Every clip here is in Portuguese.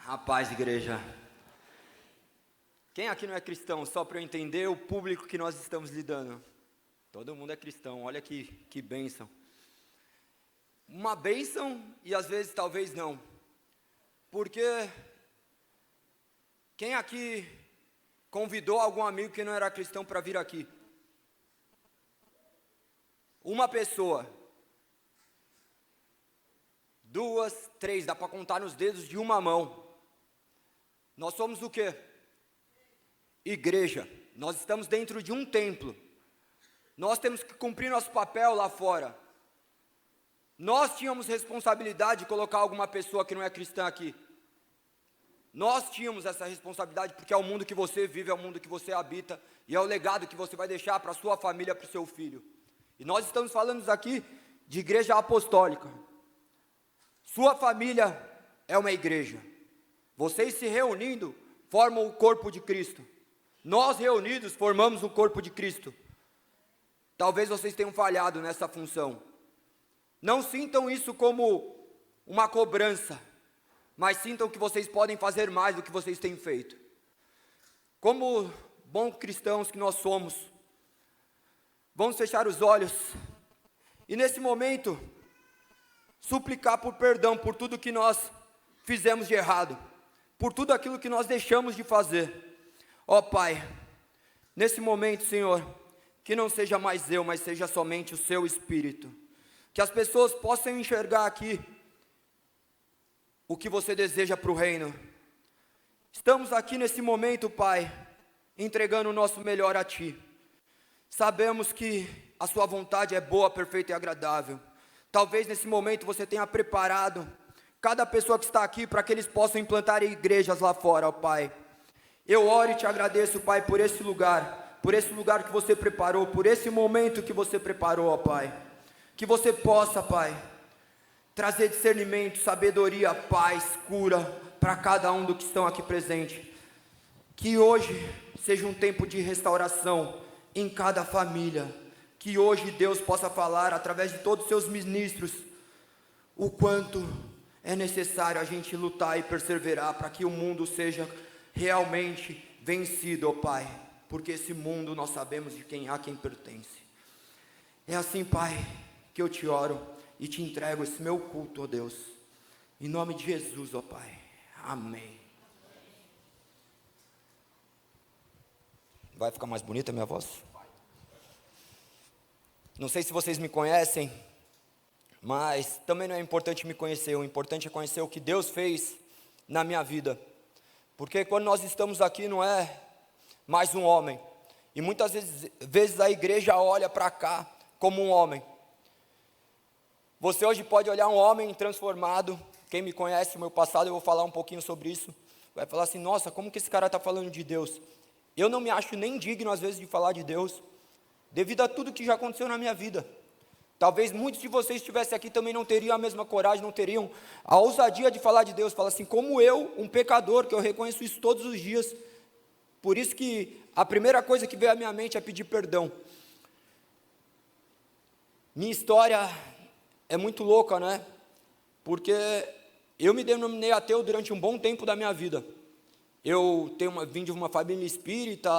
A paz, igreja. Quem aqui não é cristão? Só para eu entender o público que nós estamos lidando. Todo mundo é cristão, olha que bênção. Uma bênção e às vezes talvez não. Porque quem aqui convidou algum amigo que não era cristão para vir aqui? Uma pessoa. Duas, três, dá para contar nos dedos de uma mão. Nós somos o quê? Igreja. Nós estamos dentro de um templo. Nós temos que cumprir nosso papel lá fora. Nós tínhamos responsabilidade de colocar alguma pessoa que não é cristã aqui. Nós tínhamos essa responsabilidade porque é o mundo que você vive, é o mundo que você habita e é o legado que você vai deixar para a sua família, para o seu filho. E nós estamos falando aqui de igreja apostólica. Sua família é uma igreja. Vocês se reunindo formam o corpo de Cristo. Nós reunidos formamos o corpo de Cristo. Talvez vocês tenham falhado nessa função. Não sintam isso como uma cobrança, mas sintam que vocês podem fazer mais do que vocês têm feito. Como bons cristãos que nós somos, vamos fechar os olhos e nesse momento suplicar por perdão por tudo que nós fizemos de errado, por tudo aquilo que nós deixamos de fazer. Ó Pai, nesse momento, Senhor, que não seja mais eu, mas seja somente o Seu Espírito, que as pessoas possam enxergar aqui o que Você deseja para o reino. Estamos aqui nesse momento, Pai, entregando o nosso melhor a Ti. Sabemos que a Sua vontade é boa, perfeita e agradável. Talvez nesse momento Você tenha preparado cada pessoa que está aqui para que eles possam implantar igrejas lá fora, ó Pai. Eu oro e Te agradeço, Pai, por esse lugar que Você preparou, por esse momento que Você preparou, ó Pai. Que Você possa, Pai, trazer discernimento, sabedoria, paz, cura para cada um dos que estão aqui presentes. Que hoje seja um tempo de restauração em cada família. Que hoje Deus possa falar através de todos os Seus ministros o quanto é necessário a gente lutar e perseverar para que o mundo seja realmente vencido, ó Pai. Porque esse mundo nós sabemos de quem pertence. É assim, Pai, que eu Te oro e Te entrego esse meu culto, ó Deus. Em nome de Jesus, ó Pai. Amém. Vai ficar mais bonita a minha voz? Não sei se vocês me conhecem, mas também não é importante me conhecer. O importante é conhecer o que Deus fez na minha vida. Porque quando nós estamos aqui não é mais um homem. E muitas vezes a igreja olha para cá como um homem. Você hoje pode olhar um homem transformado. Quem me conhece, o meu passado, eu vou falar um pouquinho sobre isso. Vai falar assim, nossa, como que esse cara está falando de Deus? Eu não me acho nem digno às vezes de falar de Deus, devido a tudo que já aconteceu na minha vida. Talvez muitos de vocês estivessem aqui também não teriam a mesma coragem, não teriam a ousadia de falar de Deus. Fala assim, como eu, um pecador, que eu reconheço isso todos os dias. Por isso que a primeira coisa que veio à minha mente é pedir perdão. Minha história é muito louca, né? Porque eu me denominei ateu durante um bom tempo da minha vida. Eu vim de uma família espírita,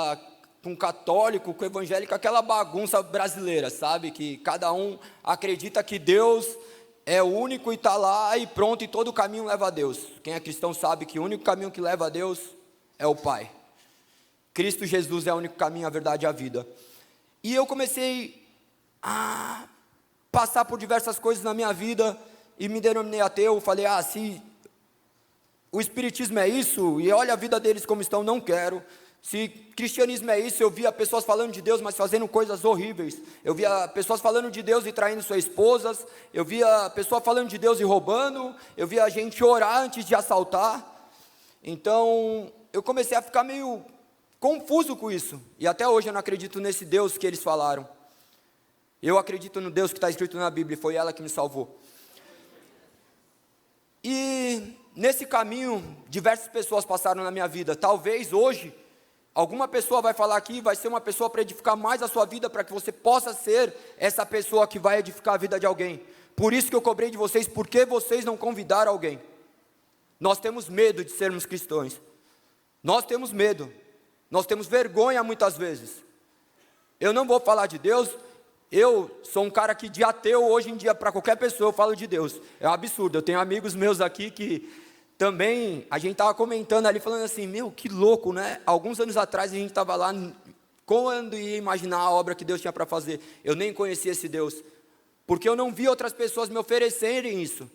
com católico, com evangélico, aquela bagunça brasileira, sabe? Que cada um acredita que Deus é o único e está lá e pronto, e todo caminho leva a Deus. Quem é cristão sabe que o único caminho que leva a Deus é o Pai. Cristo Jesus é o único caminho, a verdade e a vida. E eu comecei a passar por diversas coisas na minha vida e me denominei ateu. Falei, se o espiritismo é isso, e olha a vida deles como estão, não quero. Se cristianismo é isso, eu via pessoas falando de Deus, mas fazendo coisas horríveis. Eu via pessoas falando de Deus e traindo suas esposas. Eu via pessoas falando de Deus e roubando. Eu via gente orar antes de assaltar. Então, eu comecei a ficar meio confuso com isso. E até hoje eu não acredito nesse Deus que eles falaram. Eu acredito no Deus que está escrito na Bíblia, foi ela que me salvou. E nesse caminho, diversas pessoas passaram na minha vida. Talvez hoje alguma pessoa vai falar aqui, vai ser uma pessoa para edificar mais a sua vida, para que você possa ser essa pessoa que vai edificar a vida de alguém. Por isso que eu cobrei de vocês, por que vocês não convidaram alguém? Nós temos medo de sermos cristãos. Nós temos medo. Nós temos vergonha muitas vezes. Eu não vou falar de Deus. Eu sou um cara que de ateu hoje em dia, para qualquer pessoa eu falo de Deus. É um absurdo. Eu tenho amigos meus aqui que também, a gente estava comentando ali, falando assim, meu, que louco, né? Alguns anos atrás a gente estava lá, quando ia imaginar a obra que Deus tinha para fazer? Eu nem conhecia esse Deus, porque eu não vi outras pessoas me oferecerem isso.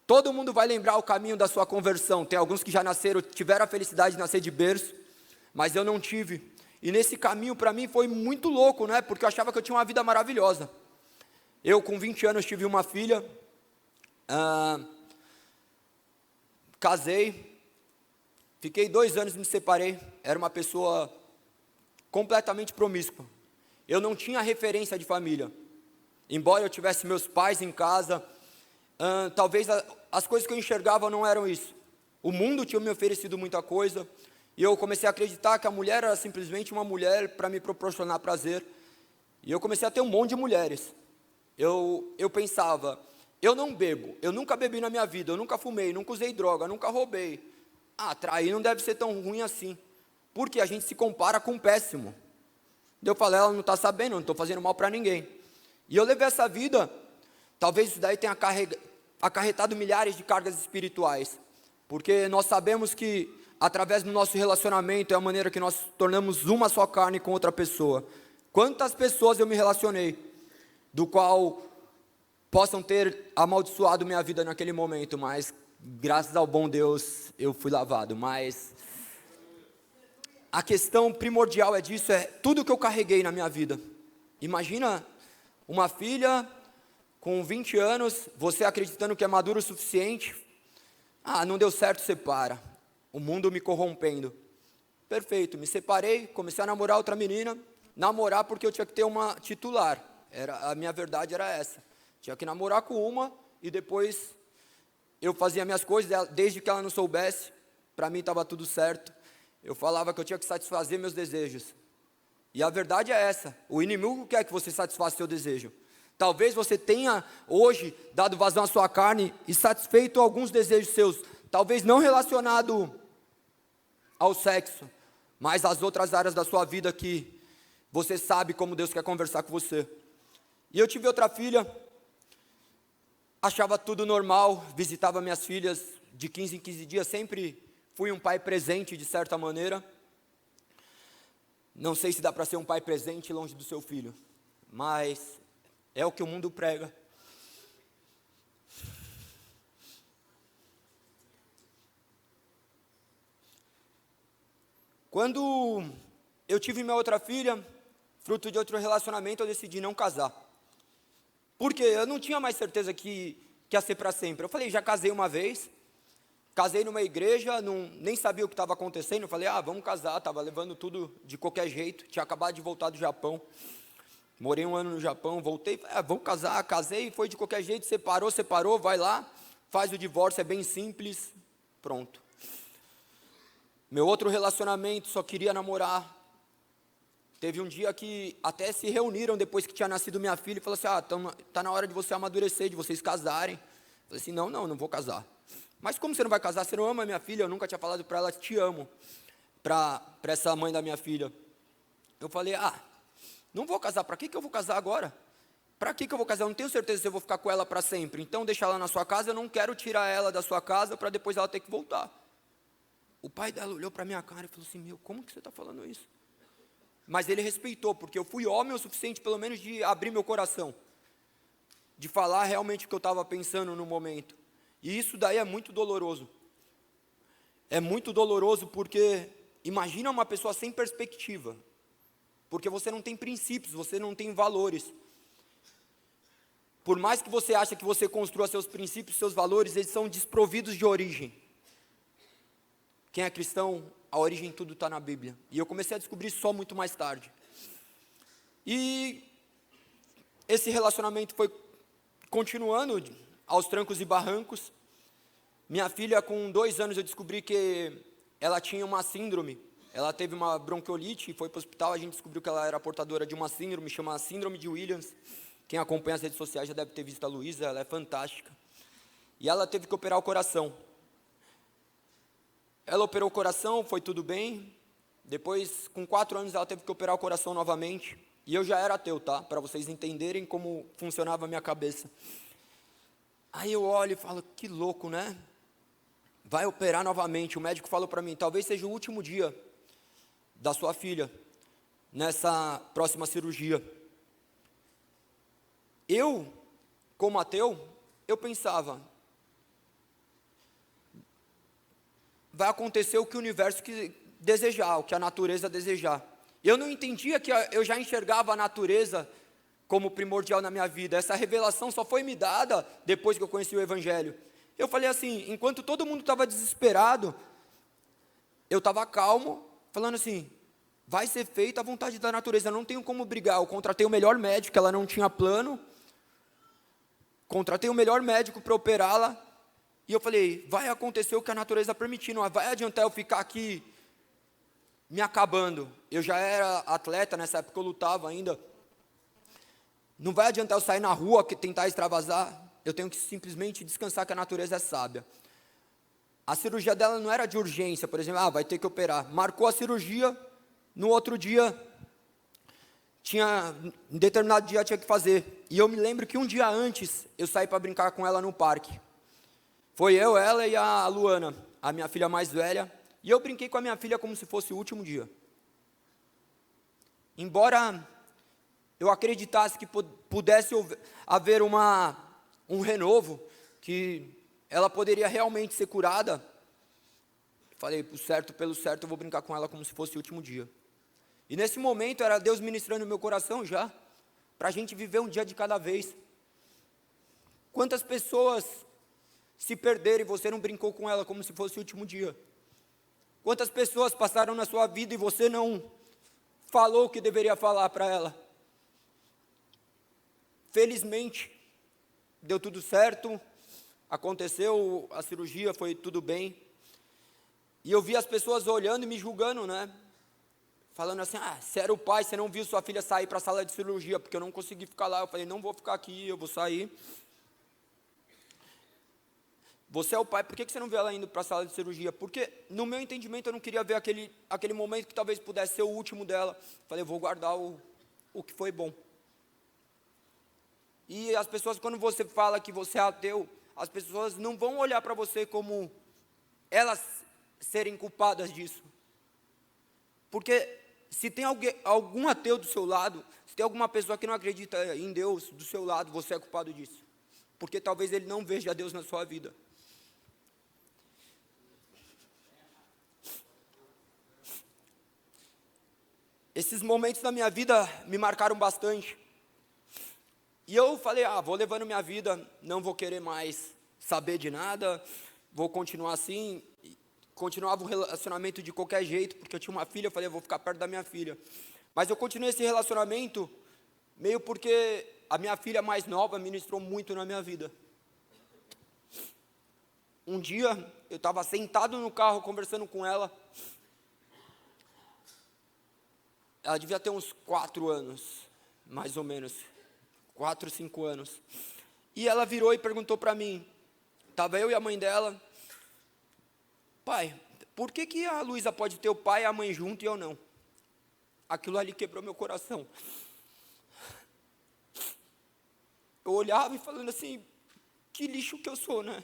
Todo mundo vai lembrar o caminho da sua conversão. Tem alguns que já nasceram, tiveram a felicidade de nascer de berço, mas eu não tive. E nesse caminho para mim foi muito louco, né? Porque eu achava que eu tinha uma vida maravilhosa. Eu com 20 anos tive uma filha, casei, fiquei 2 anos, me separei. Era uma pessoa completamente promíscua. Eu não tinha referência de família. Embora eu tivesse meus pais em casa, talvez as coisas que eu enxergava não eram isso. O mundo tinha me oferecido muita coisa, e eu comecei a acreditar que a mulher era simplesmente uma mulher para me proporcionar prazer. E eu comecei a ter um monte de mulheres. Eu pensava, eu não bebo, eu nunca bebi na minha vida, eu nunca fumei, nunca usei droga, nunca roubei. Trair não deve ser tão ruim assim, porque a gente se compara com o péssimo. Eu falei, ela não está sabendo, eu não estou fazendo mal para ninguém. E eu levei essa vida, talvez isso daí tenha acarretado milhares de cargas espirituais, porque nós sabemos que através do nosso relacionamento é a maneira que nós tornamos uma só carne com outra pessoa. Quantas pessoas eu me relacionei, do qual possam ter amaldiçoado minha vida naquele momento, mas graças ao bom Deus eu fui lavado. Mas a questão primordial disso é tudo que eu carreguei na minha vida. Imagina uma filha com 20 anos, você acreditando que é maduro o suficiente, não deu certo, separa. O mundo me corrompendo. Perfeito, me separei, comecei a namorar outra menina, namorar porque eu tinha que ter uma titular. A minha verdade era essa. Tinha que namorar com uma e depois eu fazia minhas coisas, desde que ela não soubesse, para mim estava tudo certo. Eu falava que eu tinha que satisfazer meus desejos. E a verdade é essa, o inimigo quer que você satisfaça seu desejo. Talvez você tenha hoje dado vazão à sua carne e satisfeito alguns desejos seus, talvez não relacionado ao sexo, mas às outras áreas da sua vida que você sabe como Deus quer conversar com você. E eu tive outra filha, achava tudo normal, visitava minhas filhas de 15 em 15 dias, sempre fui um pai presente de certa maneira. Não sei se dá para ser um pai presente longe do seu filho, mas é o que o mundo prega. Quando eu tive minha outra filha, fruto de outro relacionamento, eu decidi não casar. Porque eu não tinha mais certeza que ia ser para sempre. Eu falei, já casei uma vez, casei numa igreja, nem sabia o que estava acontecendo. Eu falei, vamos casar, estava levando tudo de qualquer jeito. Tinha acabado de voltar do Japão. Morei 1 ano no Japão, voltei, vamos casar, casei, foi de qualquer jeito, separou, vai lá, faz o divórcio, é bem simples, pronto. Meu outro relacionamento, só queria namorar. Teve um dia que até se reuniram depois que tinha nascido minha filha e falaram assim, tá na hora de você amadurecer, de vocês casarem. Eu falei assim, não vou casar. Mas como você não vai casar, você não ama a minha filha? Eu nunca tinha falado para ela, te amo, para essa mãe da minha filha. Eu falei, não vou casar, para que eu vou casar agora? Para que eu vou casar? Eu não tenho certeza se eu vou ficar com ela para sempre. Então deixa ela na sua casa, eu não quero tirar ela da sua casa para depois ela ter que voltar. O pai dela olhou para minha cara e falou assim, como que você está falando isso? Mas ele respeitou, porque eu fui homem o suficiente pelo menos de abrir meu coração, de falar realmente o que eu estava pensando no momento. E isso daí é muito doloroso. É muito doloroso porque imagina uma pessoa sem perspectiva, porque você não tem princípios, você não tem valores. Por mais que você ache que você construa seus princípios, seus valores, eles são desprovidos de origem. Quem é cristão, a origem tudo está na Bíblia. E eu comecei a descobrir só muito mais tarde. E esse relacionamento foi continuando aos trancos e barrancos. Minha filha, com 2 anos, eu descobri que ela tinha uma síndrome. Ela teve uma bronquiolite e foi para o hospital. A gente descobriu que ela era portadora de uma síndrome, chama Síndrome de Williams. Quem acompanha as redes sociais já deve ter visto a Luísa, ela é fantástica. e ela teve que operar o coração. Ela operou o coração, foi tudo bem. Depois, com 4 anos, ela teve que operar o coração novamente. E eu já era ateu, tá? Para vocês entenderem como funcionava a minha cabeça. Aí eu olho e falo, que louco, né? Vai operar novamente. O médico falou para mim, talvez seja o último dia da sua filha nessa próxima cirurgia. Eu, como ateu, eu pensava, vai acontecer o que o universo desejar, o que a natureza desejar. Eu não entendia que eu já enxergava a natureza como primordial na minha vida. Essa revelação só foi me dada depois que eu conheci o Evangelho. Eu falei assim, enquanto todo mundo estava desesperado, eu estava calmo, falando assim, vai ser feita a vontade da natureza, eu não tenho como brigar. Eu contratei o melhor médico, ela não tinha plano, contratei o melhor médico para operá-la, e eu falei, vai acontecer o que a natureza permitir, não vai adiantar eu ficar aqui me acabando. Eu já era atleta, nessa época eu lutava ainda. Não vai adiantar eu sair na rua, tentar extravasar, eu tenho que simplesmente descansar que a natureza é sábia. A cirurgia dela não era de urgência, por exemplo, vai ter que operar. Marcou a cirurgia, no outro dia, em determinado dia tinha que fazer. E eu me lembro que um dia antes, eu saí para brincar com ela no parque. Foi eu, ela e a Luana, a minha filha mais velha. E eu brinquei com a minha filha como se fosse o último dia. Embora eu acreditasse que pudesse haver um renovo, que ela poderia realmente ser curada, falei, pelo certo eu vou brincar com ela como se fosse o último dia. E nesse momento era Deus ministrando no meu coração já, para a gente viver um dia de cada vez. Quantas pessoas se perderam e você não brincou com ela como se fosse o último dia? Quantas pessoas passaram na sua vida e você não falou o que deveria falar para ela? Felizmente, deu tudo certo, aconteceu a cirurgia, foi tudo bem. E eu vi as pessoas olhando e me julgando, né? Falando assim, você era o pai, você não viu sua filha sair para a sala de cirurgia, porque eu não consegui ficar lá. Eu falei, não vou ficar aqui, eu vou sair. Você é o pai, por que você não vê ela indo para a sala de cirurgia? Porque, no meu entendimento, eu não queria ver aquele momento que talvez pudesse ser o último dela. Falei, eu vou guardar o que foi bom. E as pessoas, quando você fala que você é ateu, as pessoas não vão olhar para você como elas serem culpadas disso. Porque se tem algum ateu do seu lado, se tem alguma pessoa que não acredita em Deus do seu lado, você é culpado disso. Porque talvez ele não veja Deus na sua vida. Esses momentos da minha vida me marcaram bastante. E eu falei, vou levando minha vida, não vou querer mais saber de nada, vou continuar assim. Continuava o relacionamento de qualquer jeito, porque eu tinha uma filha, eu falei, eu vou ficar perto da minha filha. Mas eu continuei esse relacionamento, meio porque a minha filha mais nova ministrou muito na minha vida. Um dia, eu estava sentado no carro, conversando com ela. Ela devia ter uns 4 anos, mais ou menos. 4, 5 anos. E ela virou e perguntou para mim, estava eu e a mãe dela, pai, por que a Luísa pode ter o pai e a mãe junto e eu não? Aquilo ali quebrou meu coração. Eu olhava e falando assim, que lixo que eu sou, né?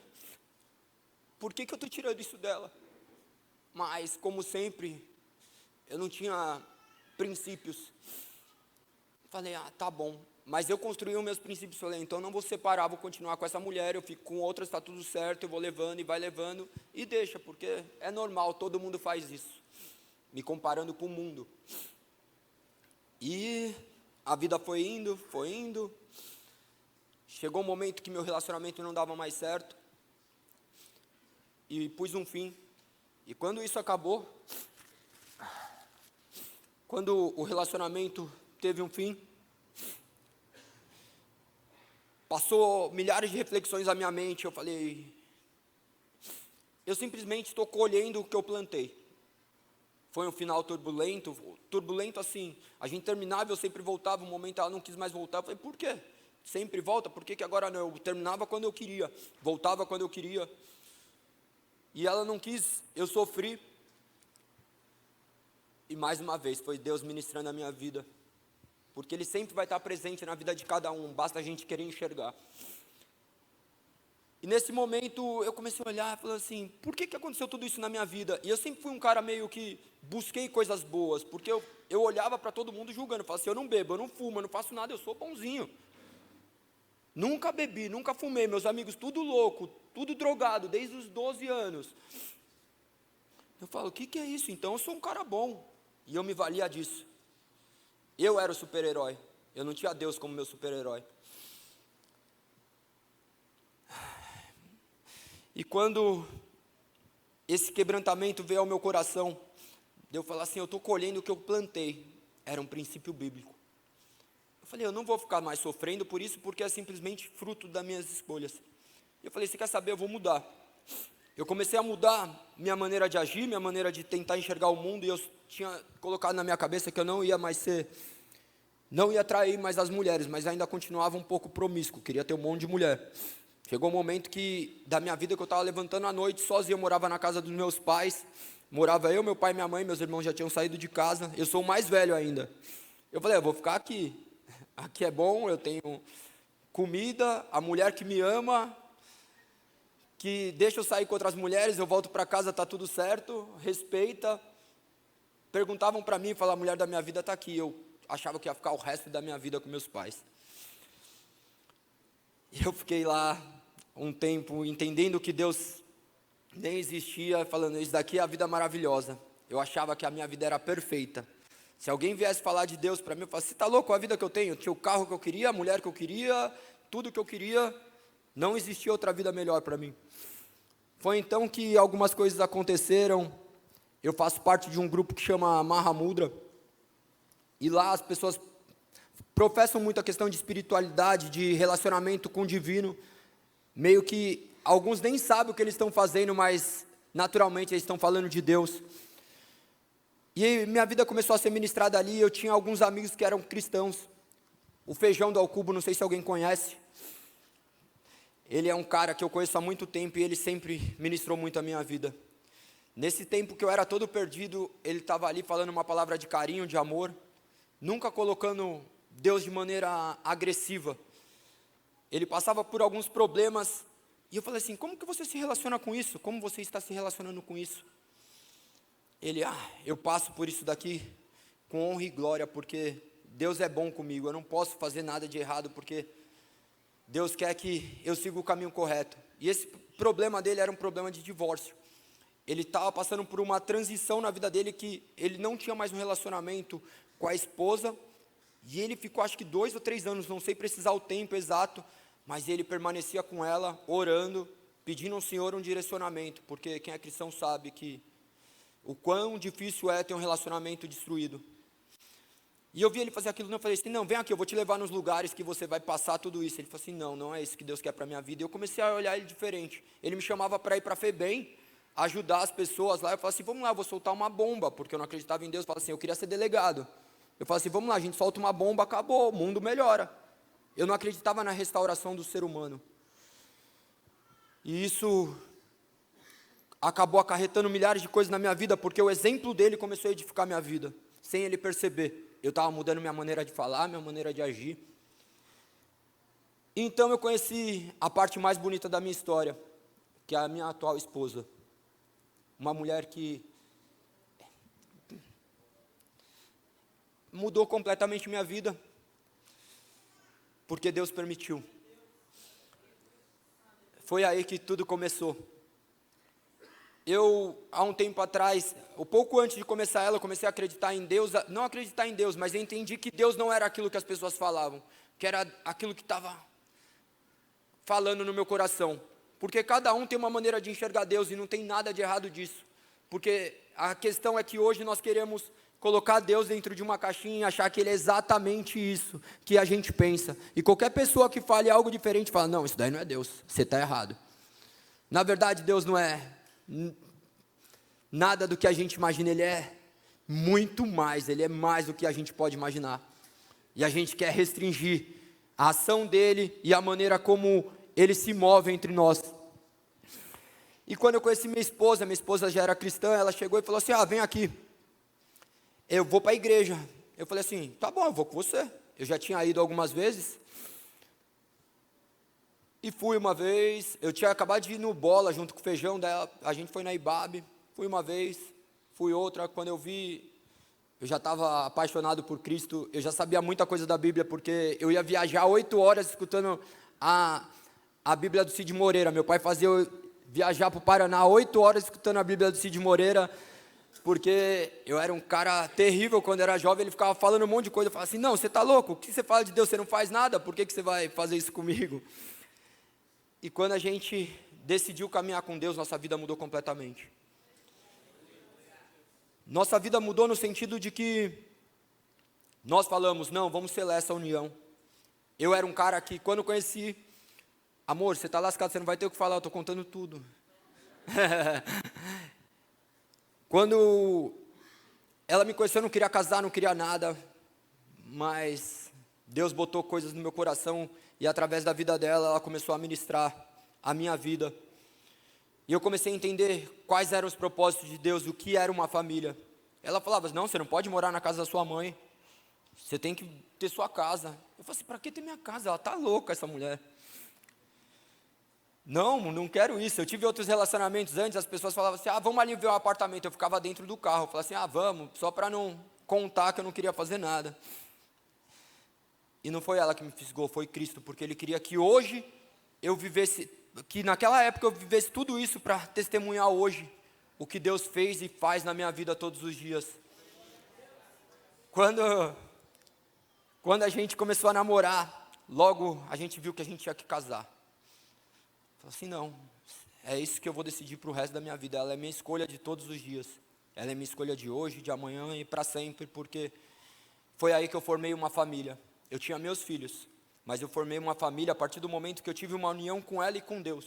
Por que eu estou tirando isso dela? Mas, como sempre, eu não tinha princípios. Falei, tá bom. Mas eu construí os meus princípios, falei, então não vou separar, vou continuar com essa mulher, eu fico com outras, está tudo certo, eu vou levando e vai levando, e deixa, porque é normal, todo mundo faz isso, me comparando com o mundo. E a vida foi indo, chegou um momento que meu relacionamento não dava mais certo, e pus um fim, e quando isso acabou, quando o relacionamento teve um fim, passou milhares de reflexões na minha mente, eu falei, eu simplesmente estou colhendo o que eu plantei. Foi um final turbulento assim, a gente terminava, eu sempre voltava, um momento ela não quis mais voltar, eu falei, por quê? sempre volta, por que agora não? Eu terminava quando eu queria, voltava quando eu queria. E ela não quis, eu sofri. E mais uma vez, foi Deus ministrando a minha vida. Porque Ele sempre vai estar presente na vida de cada um, basta a gente querer enxergar. E nesse momento eu comecei a olhar e falei assim, por que aconteceu tudo isso na minha vida? E eu sempre fui um cara meio que busquei coisas boas, porque eu olhava para todo mundo julgando, falava assim, eu não bebo, eu não fumo, eu não faço nada, eu sou bonzinho. Nunca bebi, nunca fumei, meus amigos tudo louco, tudo drogado, desde os 12 anos. Eu falo, o que é isso? Então eu sou um cara bom. E eu me valia disso. Eu era o super-herói, eu não tinha Deus como meu super-herói. E quando esse quebrantamento veio ao meu coração, eu falei assim, eu estou colhendo o que eu plantei. Era um princípio bíblico. Eu falei, eu não vou ficar mais sofrendo por isso, porque é simplesmente fruto das minhas escolhas. E eu falei, você quer saber, eu vou mudar. Eu comecei a mudar minha maneira de agir, minha maneira de tentar enxergar o mundo, e eu tinha colocado na minha cabeça que eu não ia atrair mais as mulheres, mas ainda continuava um pouco promíscuo, queria ter um monte de mulher. Chegou um momento da minha vida que eu estava levantando à noite sozinho, eu morava na casa dos meus pais, morava eu, meu pai, minha mãe, meus irmãos já tinham saído de casa, eu sou o mais velho ainda. Eu falei, eu vou ficar aqui é bom, eu tenho comida, a mulher que me ama, que deixa eu sair com outras mulheres, eu volto para casa, está tudo certo, respeita. Perguntavam para mim, falavam, a mulher da minha vida está aqui, eu achava que ia ficar o resto da minha vida com meus pais. E eu fiquei lá um tempo entendendo que Deus nem existia, falando, isso daqui é a vida maravilhosa. Eu achava que a minha vida era perfeita. Se alguém viesse falar de Deus para mim, eu falava, você está louco, a vida que eu tenho? Eu tinha o carro que eu queria, a mulher que eu queria, tudo que eu queria, não existia outra vida melhor para mim. Foi então que algumas coisas aconteceram. Eu faço parte de um grupo que chama Mahamudra, e lá as pessoas professam muito a questão de espiritualidade, de relacionamento com o divino, meio que alguns nem sabem o que eles estão fazendo, mas naturalmente eles estão falando de Deus. E minha vida começou a ser ministrada ali, eu tinha alguns amigos que eram cristãos. O Feijão do Alcubo, não sei se alguém conhece. Ele é um cara que eu conheço há muito tempo e ele sempre ministrou muito a minha vida. Nesse tempo que eu era todo perdido, ele estava ali falando uma palavra de carinho, de amor, nunca colocando Deus de maneira agressiva. Ele passava por alguns problemas, e eu falei assim, como que você se relaciona com isso? Como você está se relacionando com isso? Ele, eu passo por isso daqui com honra e glória, porque Deus é bom comigo, eu não posso fazer nada de errado, porque Deus quer que eu siga o caminho correto. E esse problema dele era um problema de divórcio. Ele estava passando por uma transição na vida dele, que ele não tinha mais um relacionamento com a esposa, e ele ficou acho que 2 ou 3 anos, não sei precisar o tempo exato, mas ele permanecia com ela, orando, pedindo ao Senhor um direcionamento, porque quem é cristão sabe que o quão difícil é ter um relacionamento destruído. E eu vi ele fazer aquilo, e eu falei assim, não, vem aqui, eu vou te levar nos lugares que você vai passar tudo isso. Ele falou assim, não é isso que Deus quer para a minha vida. E eu comecei a olhar ele diferente. Ele me chamava para ir para a FEBEM, ajudar as pessoas lá. Eu falei assim, vamos lá, eu vou soltar uma bomba, porque eu não acreditava em Deus. Eu falei assim, eu queria ser delegado. Eu falei assim, vamos lá, a gente solta uma bomba, acabou, o mundo melhora. Eu não acreditava na restauração do ser humano. E isso acabou acarretando milhares de coisas na minha vida, porque o exemplo dele começou a edificar minha vida, sem ele perceber. Eu estava mudando minha maneira de falar, minha maneira de agir. Então eu conheci a parte mais bonita da minha história, que é a minha atual esposa. Uma mulher que mudou completamente minha vida, porque Deus permitiu. Foi aí que tudo começou. Eu, há um tempo atrás, um pouco antes de começar ela, eu comecei a acreditar em Deus, não acreditar em Deus, mas eu entendi que Deus não era aquilo que as pessoas falavam, que era aquilo que estava falando no meu coração, porque cada um tem uma maneira de enxergar Deus, e não tem nada de errado disso, porque a questão é que hoje nós queremos colocar Deus dentro de uma caixinha e achar que Ele é exatamente isso que a gente pensa, e qualquer pessoa que fale algo diferente, fala, não, isso daí não é Deus, você está errado. Na verdade, Deus não é nada do que a gente imagina, Ele é muito mais, Ele é mais do que a gente pode imaginar, e a gente quer restringir a ação dele e a maneira como ele se move entre nós. E quando eu conheci minha esposa já era cristã, ela chegou e falou assim: vem aqui, eu vou para a igreja. Eu falei assim: tá bom, eu vou com você. Eu já tinha ido algumas vezes, e fui uma vez. Eu tinha acabado de ir no Bola junto com o Feijão dela, a gente foi na Ibabe, fui uma vez, fui outra. Quando eu vi, eu já estava apaixonado por Cristo, eu já sabia muita coisa da Bíblia, porque eu ia viajar 8 horas escutando a Bíblia do Cid Moreira. Meu pai fazia eu viajar para o Paraná 8 horas escutando a Bíblia do Cid Moreira, porque eu era um cara terrível quando era jovem. Ele ficava falando um monte de coisa. Eu falava assim: não, você está louco? O que você fala de Deus? Você não faz nada, por que você vai fazer isso comigo? E quando a gente decidiu caminhar com Deus, nossa vida mudou completamente. Nossa vida mudou no sentido de que nós falamos: não, vamos selar essa união. Eu era um cara que, quando conheci, amor, você está lascado, você não vai ter o que falar, eu estou contando tudo. Quando ela me conheceu, eu não queria casar, não queria nada, mas Deus botou coisas no meu coração, e através da vida dela, ela começou a ministrar a minha vida. E eu comecei a entender quais eram os propósitos de Deus, o que era uma família. Ela falava: não, você não pode morar na casa da sua mãe, você tem que ter sua casa. Eu falei assim: para que ter minha casa? Ela está louca, essa mulher. Não quero isso. Eu tive outros relacionamentos antes, as pessoas falavam assim: vamos ali ver o apartamento. Eu ficava dentro do carro, eu falava assim: vamos, só para não contar que eu não queria fazer nada. E não foi ela que me fisgou, foi Cristo, porque Ele queria que hoje eu vivesse, que naquela época eu vivesse tudo isso para testemunhar hoje o que Deus fez e faz na minha vida todos os dias. Quando a gente começou a namorar, logo a gente viu que a gente tinha que casar. Falei assim: não, é isso que eu vou decidir para o resto da minha vida. Ela é minha escolha de todos os dias. Ela é minha escolha de hoje, de amanhã e para sempre, porque foi aí que eu formei uma família. Eu tinha meus filhos, mas eu formei uma família a partir do momento que eu tive uma união com ela e com Deus.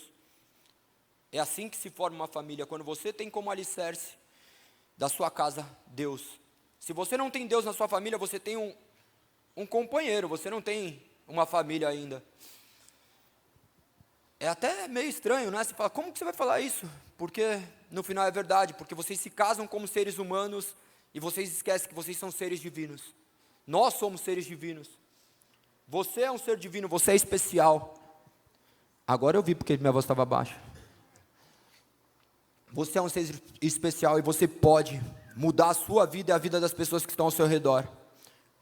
É assim que se forma uma família, quando você tem como alicerce da sua casa Deus. Se você não tem Deus na sua família, você tem um companheiro, você não tem uma família ainda. É até meio estranho, né? Você fala: como que você vai falar isso? Porque no final é verdade, porque vocês se casam como seres humanos e vocês esquecem que vocês são seres divinos. Nós somos seres divinos. Você é um ser divino, você é especial. Agora eu vi porque minha voz estava baixa. Você é um ser especial e você pode mudar a sua vida e a vida das pessoas que estão ao seu redor.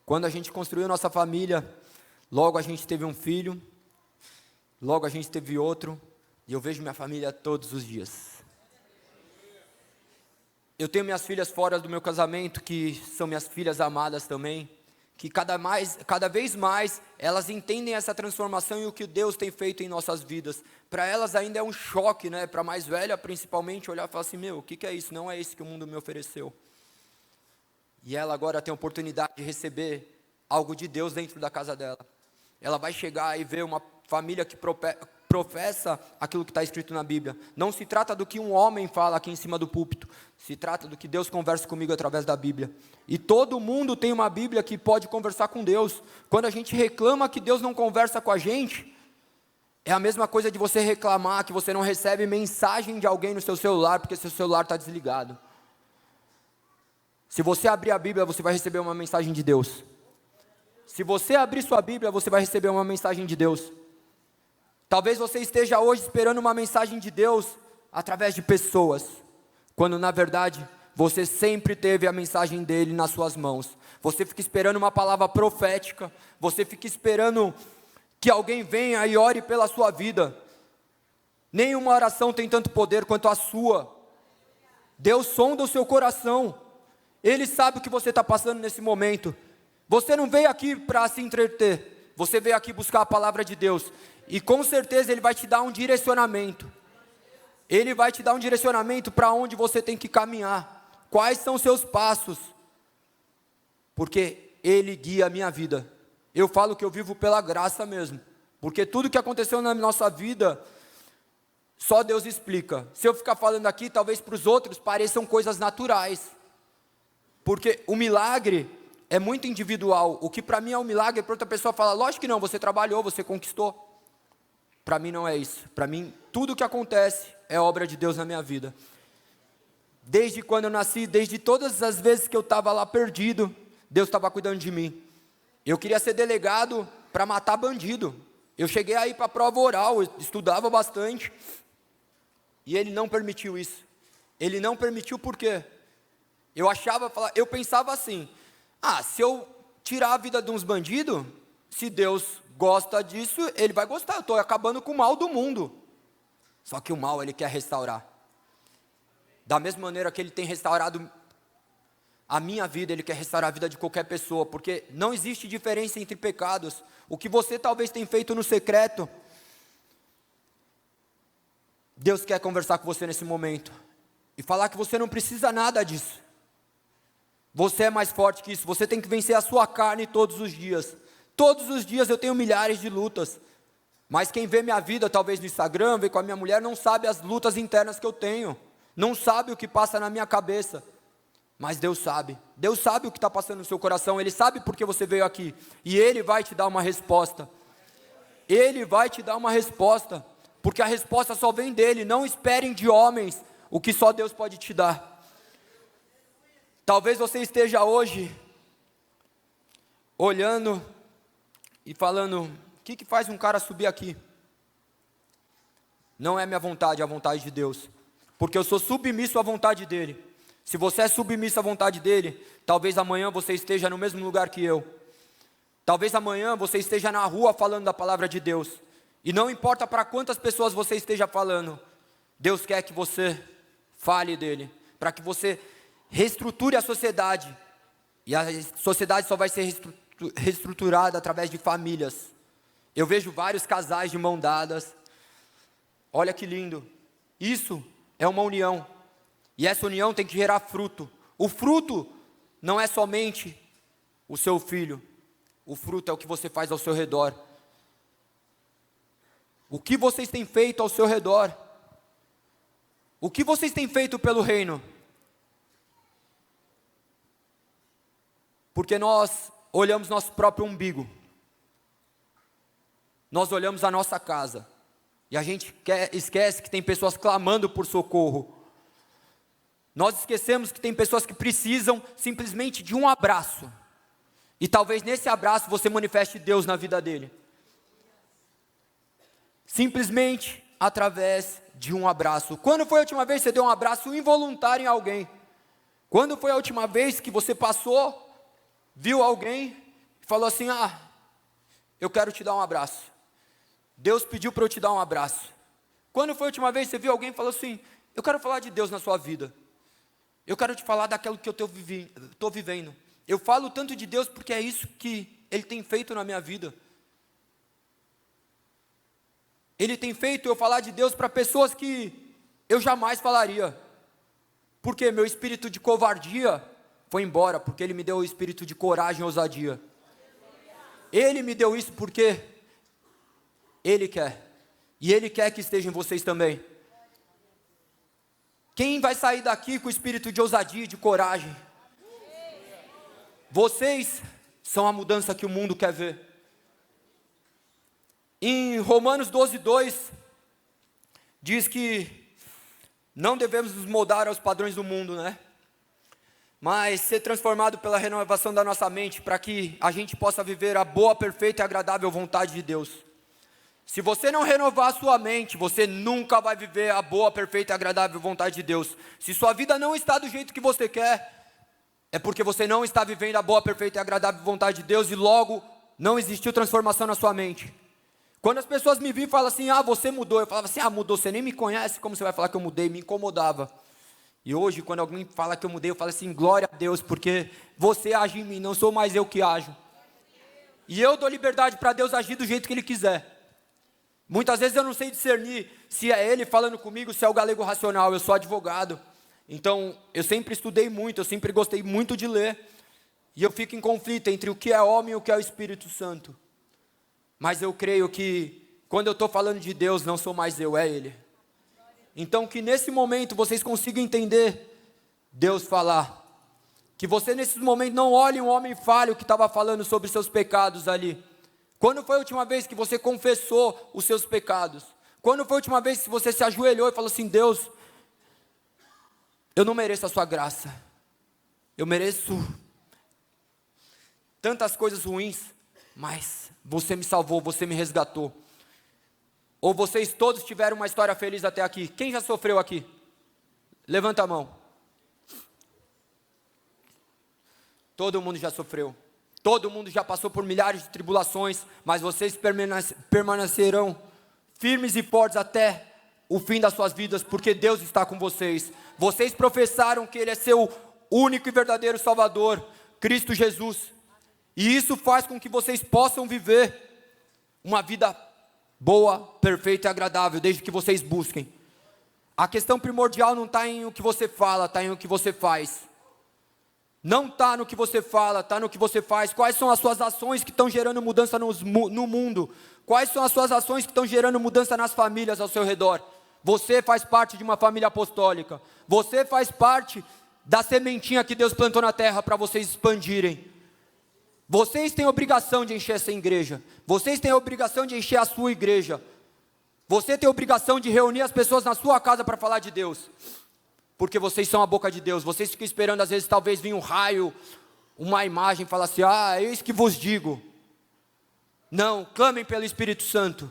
Quando a gente construiu nossa família, logo a gente teve um filho, logo a gente teve outro, e eu vejo minha família todos os dias. Eu tenho minhas filhas fora do meu casamento, que são minhas filhas amadas também, que cada vez mais elas entendem essa transformação e o que Deus tem feito em nossas vidas. Para elas ainda é um choque, né? Para a mais velha principalmente, olhar e falar assim: meu, o que é isso? Não é isso que o mundo me ofereceu. E ela agora tem a oportunidade de receber algo de Deus dentro da casa dela. Ela vai chegar e ver uma família que professa aquilo que está escrito na Bíblia. Não se trata do que um homem fala aqui em cima do púlpito, se trata do que Deus conversa comigo através da Bíblia. E todo mundo tem uma Bíblia que pode conversar com Deus. Quando a gente reclama que Deus não conversa com a gente, é a mesma coisa de você reclamar que você não recebe mensagem de alguém no seu celular, porque seu celular está desligado. Se você abrir a Bíblia, você vai receber uma mensagem de Deus. Se você abrir sua Bíblia, você vai receber uma mensagem de Deus. Talvez você esteja hoje esperando uma mensagem de Deus através de pessoas, quando na verdade você sempre teve a mensagem dele nas suas mãos. Você fica esperando uma palavra profética, você fica esperando que alguém venha e ore pela sua vida. Nenhuma oração tem tanto poder quanto a sua. Deus sonda o seu coração, Ele sabe o que você está passando nesse momento. Você não veio aqui para se entreter, você veio aqui buscar a palavra de Deus. E com certeza Ele vai te dar um direcionamento. Ele vai te dar um direcionamento para onde você tem que caminhar. Quais são os seus passos? Porque Ele guia a minha vida. Eu falo que eu vivo pela graça mesmo. Porque tudo que aconteceu na nossa vida, só Deus explica. Se eu ficar falando aqui, talvez para os outros pareçam coisas naturais. Porque o milagre é muito individual. O que para mim é um milagre, para outra pessoa fala, lógico que não, você trabalhou, você conquistou. Para mim não é isso. Para mim, tudo que acontece é obra de Deus na minha vida. Desde quando eu nasci, desde todas as vezes que eu estava lá perdido, Deus estava cuidando de mim. Eu queria ser delegado para matar bandido. Eu cheguei aí para a prova oral, eu estudava bastante. E Ele não permitiu isso. Ele não permitiu por quê? Eu pensava assim, se eu tirar a vida de uns bandidos, se Deus gosta disso, Ele vai gostar, eu estou acabando com o mal do mundo. Só que o mal Ele quer restaurar. Da mesma maneira que Ele tem restaurado a minha vida, Ele quer restaurar a vida de qualquer pessoa, porque não existe diferença entre pecados. O que você talvez tenha feito no secreto, Deus quer conversar com você nesse momento, e falar que você não precisa nada disso. Você é mais forte que isso, você tem que vencer a sua carne todos os dias. Todos os dias eu tenho milhares de lutas, mas quem vê minha vida, talvez no Instagram, vê com a minha mulher, não sabe as lutas internas que eu tenho, não sabe o que passa na minha cabeça, mas Deus sabe o que está passando no seu coração, Ele sabe porque você veio aqui, e Ele vai te dar uma resposta, Ele vai te dar uma resposta, porque a resposta só vem dEle. Não esperem de homens o que só Deus pode te dar. Talvez você esteja hoje olhando e falando, o que faz um cara subir aqui? Não é minha vontade, é a vontade de Deus, porque eu sou submisso à vontade dEle. Se você é submisso à vontade dEle, talvez amanhã você esteja no mesmo lugar que eu, talvez amanhã você esteja na rua falando da palavra de Deus, e não importa para quantas pessoas você esteja falando, Deus quer que você fale dEle, para que você reestruture a sociedade, e a sociedade só vai ser reestruturada através de famílias. Eu vejo vários casais de mão dadas, olha que lindo, isso é uma união, e essa união tem que gerar fruto. O fruto não é somente o seu filho, o fruto é o que você faz ao seu redor. O que vocês têm feito ao seu redor? O que vocês têm feito pelo reino? Porque nós olhamos nosso próprio umbigo, nós olhamos a nossa casa, e a gente esquece que tem pessoas clamando por socorro. Nós esquecemos que tem pessoas que precisam simplesmente de um abraço, e talvez nesse abraço você manifeste Deus na vida dele, simplesmente através de um abraço. Quando foi a última vez que você deu um abraço involuntário em alguém? Quando foi a última vez que você passou, viu alguém e falou assim, eu quero te dar um abraço, Deus pediu para eu te dar um abraço? Quando foi a última vez que você viu alguém e falou assim, eu quero falar de Deus na sua vida, eu quero te falar daquilo que eu estou vivendo, eu falo tanto de Deus porque é isso que Ele tem feito na minha vida, Ele tem feito eu falar de Deus para pessoas que eu jamais falaria, porque meu espírito de covardia foi embora, porque Ele me deu o espírito de coragem e ousadia. Ele me deu isso porque Ele quer, e Ele quer que esteja em vocês também. Quem vai sair daqui com o espírito de ousadia e de coragem? Vocês são a mudança que o mundo quer ver. Em Romanos 12:2, diz que não devemos nos moldar aos padrões do mundo, né? Mas ser transformado pela renovação da nossa mente, para que a gente possa viver a boa, perfeita e agradável vontade de Deus. Se você não renovar a sua mente, você nunca vai viver a boa, perfeita e agradável vontade de Deus. Se sua vida não está do jeito que você quer, é porque você não está vivendo a boa, perfeita e agradável vontade de Deus, e logo não existiu transformação na sua mente. Quando as pessoas me viam e falam assim, você mudou, eu falava assim, mudou, você nem me conhece, como você vai falar que eu mudei? Me incomodava. E hoje, quando alguém fala que eu mudei, eu falo assim, glória a Deus, porque você age em mim, não sou mais eu que ajo. E eu dou liberdade para Deus agir do jeito que Ele quiser. Muitas vezes eu não sei discernir se é Ele falando comigo, se é o galego racional. Eu sou advogado, então eu sempre estudei muito, eu sempre gostei muito de ler, e eu fico em conflito entre o que é homem e o que é o Espírito Santo. Mas eu creio que quando eu estou falando de Deus, não sou mais eu, é Ele. Então que nesse momento vocês consigam entender Deus falar Que você nesses momentos não olhe um homem falho que estava falando sobre seus pecados ali. Quando foi a última vez que você confessou os seus pecados? Quando foi a última vez que você se ajoelhou e falou assim: Deus, eu não mereço a sua graça. Eu mereço tantas coisas ruins, mas você me salvou, você me resgatou. Ou vocês todos tiveram uma história feliz até aqui? Quem já sofreu aqui? Levanta a mão. Todo mundo já sofreu. Todo mundo já passou por milhares de tribulações, mas vocês permanecerão firmes e fortes até o fim das suas vidas, porque Deus está com vocês. Vocês professaram que Ele é seu único e verdadeiro Salvador, Cristo Jesus. E isso faz com que vocês possam viver uma vida boa, perfeita e agradável, desde que vocês busquem. A questão primordial não está em o que você fala, está em o que você faz. Não está no que você fala, está no que você faz. Quais são as suas ações que estão gerando mudança no mundo? Quais são as suas ações que estão gerando mudança nas famílias ao seu redor? Você faz parte de uma família apostólica. Você faz parte da sementinha que Deus plantou na terra para vocês expandirem. Vocês têm a obrigação de encher essa igreja. Vocês têm a obrigação de encher a sua igreja. Você tem a obrigação de reunir as pessoas na sua casa para falar de Deus. Porque vocês são a boca de Deus. Vocês ficam esperando, às vezes, talvez vir um raio, uma imagem, falar assim: ah, eis que vos digo. Não, clamem pelo Espírito Santo.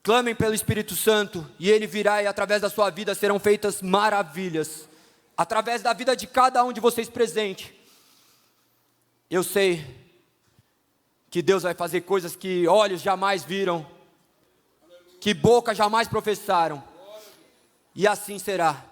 Clamem pelo Espírito Santo, e Ele virá, e através da sua vida serão feitas maravilhas. Através da vida de cada um de vocês presente. Eu sei que Deus vai fazer coisas que olhos jamais viram, que boca jamais professaram. E assim será.